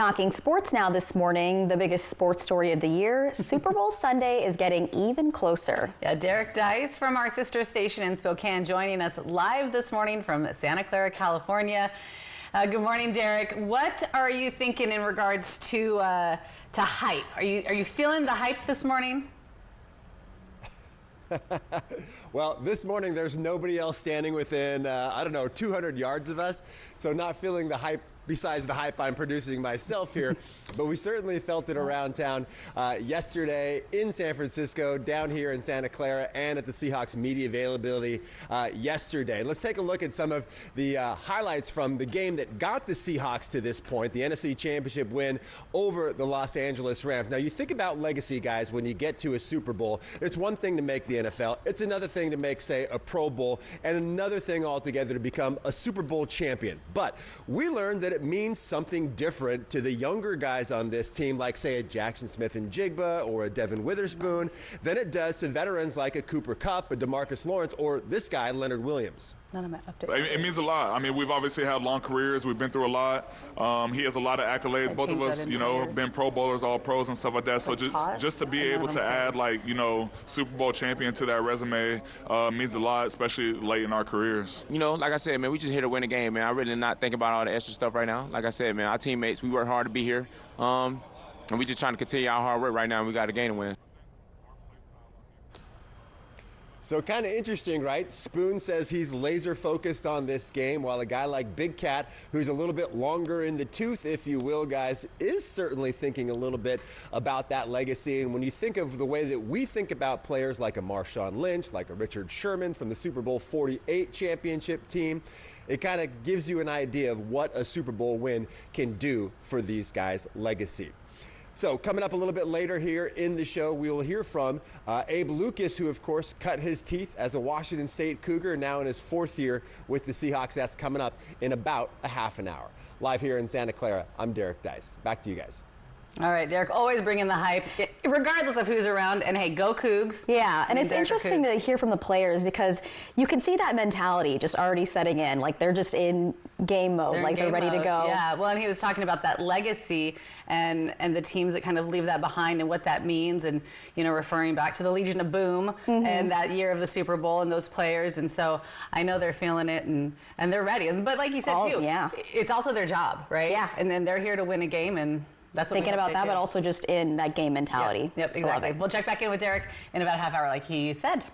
Talking sports now this morning, the biggest sports story of the year, Super Bowl Sunday is getting even closer. Yeah, Derek Dice from our sister station in Spokane joining us live this morning from Santa Clara, California. Good morning, Derek. What are you thinking in regards to hype? Are you feeling the hype this morning? Well, this morning there's nobody else standing within, 200 yards of us, so not feeling the hype besides the hype I'm producing myself here, but we certainly felt it around town yesterday in San Francisco, down here in Santa Clara, and at the Seahawks media availability yesterday. Let's take a look at some of the highlights from the game that got the Seahawks to this point, the NFC Championship win over the Los Angeles Rams. Now, you think about legacy, guys, when you get to a Super Bowl. It's one thing to make the NFL. It's another thing to make, say, a Pro Bowl, and another thing altogether to become a Super Bowl champion. But we learned that it means something different to the younger guys on this team, like, say, a Jackson Smith and Jigba or a Devin Witherspoon, than it does to veterans like a Cooper Kupp, a DeMarcus Lawrence, or this guy, Leonard Williams. It means a lot. I mean, we've obviously had long careers. We've been through a lot. He has a lot of accolades. Both of us, been Pro Bowlers, all pros and stuff like that. So just to be able to add, Super Bowl champion to that resume means a lot, especially late in our careers. Like I said, man, we just here to win a game, man. I really not think about all the extra stuff right now. Like I said, man, our teammates, we work hard to be here. And we just trying to continue our hard work right now, and we got a game to win. So kind of interesting, right? Spoon says he's laser focused on this game, while a guy like Big Cat, who's a little bit longer in the tooth, if you will, guys, is certainly thinking a little bit about that legacy. And when you think of the way that we think about players like a Marshawn Lynch, like a Richard Sherman from the Super Bowl 48 championship team, it kind of gives you an idea of what a Super Bowl win can do for these guys' legacy. So coming up a little bit later here in the show, we will hear from Abe Lucas, who, of course, cut his teeth as a Washington State Cougar, now in his fourth year with the Seahawks. That's coming up in about a half an hour. Live here in Santa Clara, I'm Derek Dice. Back to you guys. All right, Derek, always bringing the hype, regardless of who's around. And hey, go Cougs. Yeah, and it's interesting to hear from the players, because you can see that mentality just already setting in. Like, they're just in game mode, they're ready to go. Yeah, well, and he was talking about that legacy and the teams that kind of leave that behind and what that means, and, referring back to the Legion of Boom and that year of the Super Bowl and those players. And so I know they're feeling it and they're ready. But like you said, too, it's also their job, right? Yeah. And then they're here to win a game, and that's what thinking about that, but also just in that game mentality. Yep, exactly. We'll check back in with Derek in about a half hour, like he said.